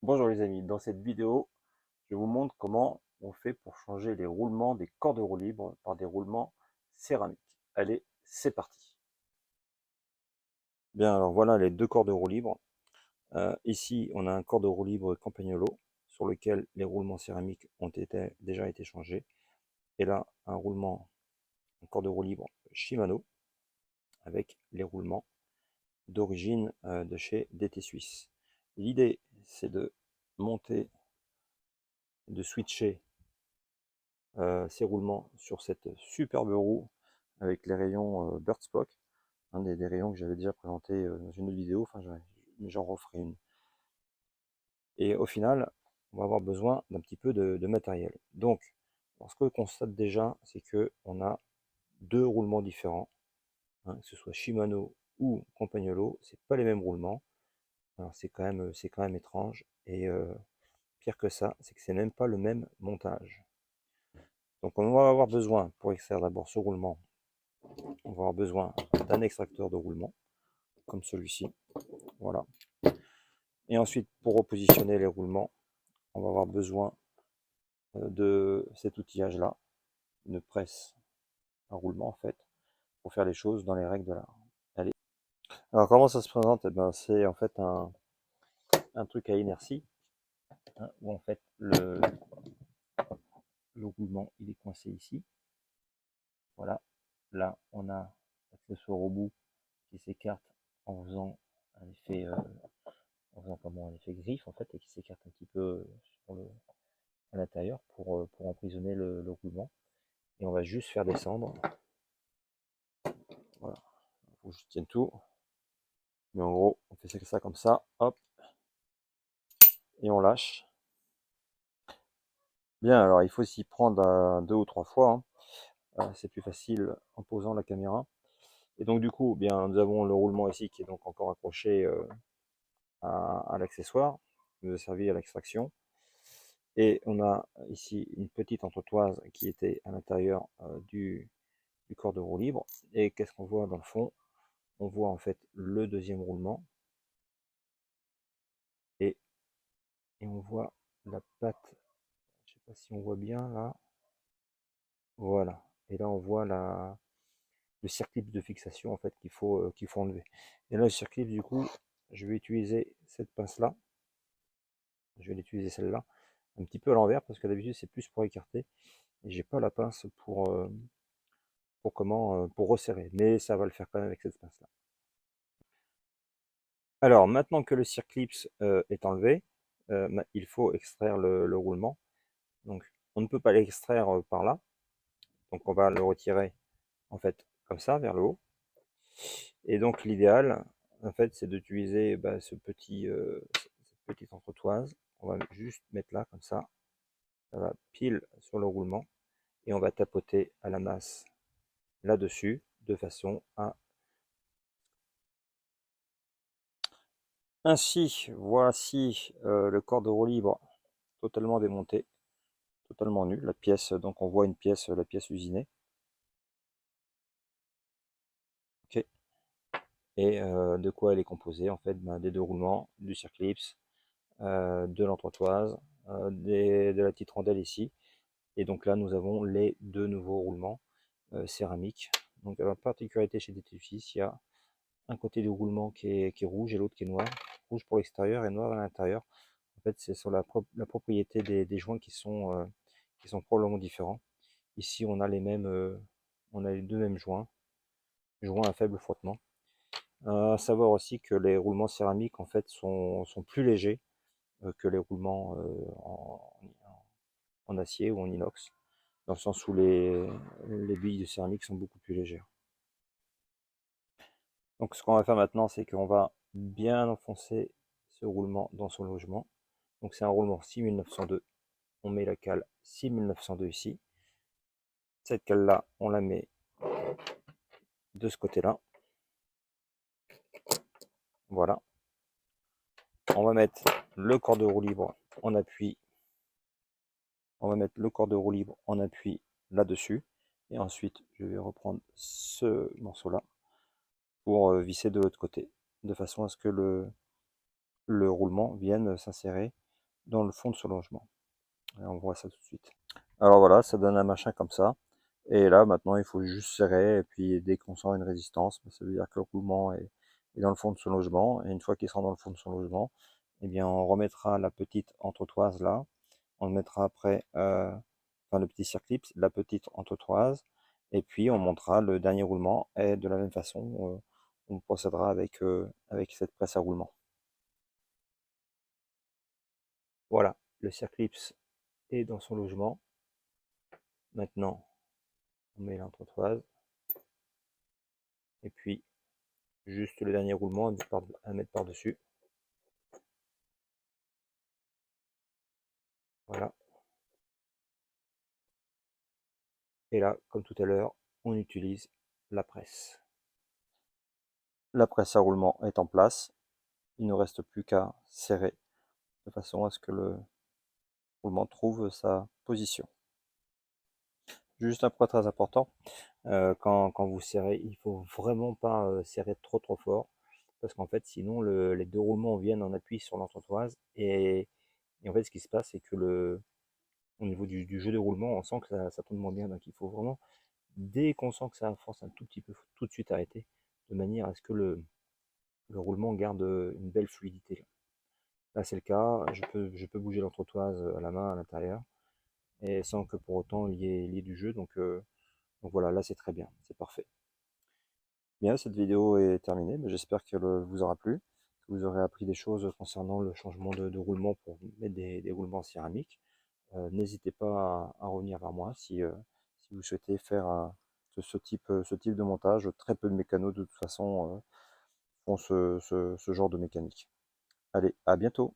Bonjour les amis, dans cette vidéo, je vous montre comment on fait pour changer les roulements des cordes de roue libre par des roulements céramiques. Allez, c'est parti. Bien, alors voilà les deux cordes de roue libre. Ici, on a un corps de roue libre Campagnolo sur lequel les roulements céramiques ont déjà été changés. Et là, un corps de roue libre Shimano avec les roulements d'origine de chez DT Suisse. L'idée, c'est de monter, de switcher ces roulements sur cette superbe roue avec les rayons Birdspock, des rayons que j'avais déjà présenté dans une autre vidéo, enfin j'en referai une. Et au final, on va avoir besoin d'un petit peu de matériel. Donc, ce que je constate déjà, c'est que on a deux roulements différents, que ce soit Shimano ou Campagnolo, c'est pas les mêmes roulements. Alors c'est quand même étrange. Et pire que ça, c'est que c'est même pas le même montage. Donc on va avoir besoin, pour extraire d'abord ce roulement, on va avoir besoin d'un extracteur de roulement, comme celui-ci. Voilà. Et ensuite, pour repositionner les roulements, on va avoir besoin de cet outillage-là, une presse à roulement en fait, pour faire les choses dans les règles de l'art. Allez. Alors comment ça se présente? Eh ben, c'est en fait un truc à inertie, où en fait le roulement il est coincé ici. Voilà. Là, on a l'accessoire au bout qui s'écarte en faisant un effet un effet griffe en fait, et qui s'écarte un petit peu sur à l'intérieur pour emprisonner le roulement. Et on va juste faire descendre. Voilà. Il faut que je tienne tout. Mais en gros, on fait ça comme ça. Hop. Et on lâche. Bien, alors il faut s'y prendre deux ou trois fois, c'est plus facile en posant la caméra. Et donc du coup, bien, nous avons le roulement ici qui est donc encore accroché à l'accessoire, qui nous a servi à l'extraction. Et on a ici une petite entretoise qui était à l'intérieur du corps de roue libre. Et qu'est-ce qu'on voit dans le fond? On voit en fait le deuxième roulement et, et on voit la patte. Je sais pas si on voit bien là. Voilà. Et là on voit le circlip de fixation en fait qu'il faut enlever. Et là le circlip du coup, je vais utiliser cette pince là. Je vais l'utiliser celle-là un petit peu à l'envers parce que d'habitude c'est plus pour écarter et j'ai pas la pince pour resserrer. Mais ça va le faire quand même avec cette pince là. Alors, maintenant que le circlips est enlevé, il faut extraire le roulement. Donc, on ne peut pas l'extraire par là. Donc, on va le retirer, en fait, comme ça, vers le haut. Et donc, l'idéal, en fait, c'est d'utiliser cette petite entretoise. On va juste mettre là, comme ça. Ça va pile sur le roulement. Et on va tapoter à la masse là-dessus, de façon à... Ainsi, voici le corps de roue libre totalement démonté. Totalement nul. La pièce, donc on voit une pièce, la pièce usinée. Ok. Et de quoi elle est composée en fait? Ben, des deux roulements, du circlips, de l'entretoise, de la petite rondelle ici. Et donc là, nous avons les deux nouveaux roulements céramiques. Donc la particularité chez DT6, il y a un côté du roulement qui est rouge et l'autre qui est noir. Rouge pour l'extérieur et noir à l'intérieur. En fait, c'est sur la propriété des joints qui sont probablement différents. Ici, on a on a les deux mêmes joints à faible frottement. À savoir aussi que les roulements céramiques en fait sont plus légers que les roulements en acier ou en inox, dans le sens où les billes de céramique sont beaucoup plus légères. Donc ce qu'on va faire maintenant, c'est qu'on va bien enfoncer ce roulement dans son logement. Donc c'est un roulement 6902. On met la cale 6902 ici. Cette cale-là, on la met de ce côté-là. Voilà. On va mettre le corps de roue libre en appui. On va mettre le corps de roue libre en appui là-dessus. Et ensuite, je vais reprendre ce morceau-là pour visser de l'autre côté, de façon à ce que le roulement vienne s'insérer dans le fond de ce logement. Et on voit ça tout de suite. Alors voilà, ça donne un machin comme ça. Et là, maintenant, il faut juste serrer. Et puis, dès qu'on sent une résistance, ça veut dire que le roulement est dans le fond de son logement. Et une fois qu'il sera dans le fond de son logement, eh bien, on remettra la petite entretoise là. On le mettra après, enfin, le petit circlip, la petite entretoise. Et puis, on montera le dernier roulement. Et de la même façon, on procédera avec cette presse à roulement. Voilà, le circlips est dans son logement. Maintenant, on met l'entretoise. Et puis, juste le dernier roulement à mettre par-dessus. Voilà. Et là, comme tout à l'heure, on utilise la presse. La presse à roulement est en place. Il ne reste plus qu'à serrer de façon à ce que le roulement trouve sa position. Juste un point très important, quand vous serrez, il ne faut vraiment pas serrer trop fort, parce qu'en fait, sinon, les deux roulements viennent en appui sur l'entretoise, et en fait, ce qui se passe, c'est que au niveau du jeu de roulement, on sent que ça tourne moins bien, donc il faut vraiment, dès qu'on sent que ça force un tout petit peu, tout de suite arrêter, de manière à ce que le roulement garde une belle fluidité. Là, c'est le cas, je peux bouger l'entretoise à la main à l'intérieur, et sans que pour autant il y ait du jeu, donc voilà, là c'est très bien, c'est parfait. Bien, cette vidéo est terminée, mais j'espère qu'elle vous aura plu, que vous aurez appris des choses concernant le changement de roulement pour mettre des roulements en céramique. N'hésitez pas à revenir vers moi si vous souhaitez faire ce type de montage. Très peu de mécanos de toute façon font ce genre de mécanique. Allez, à bientôt!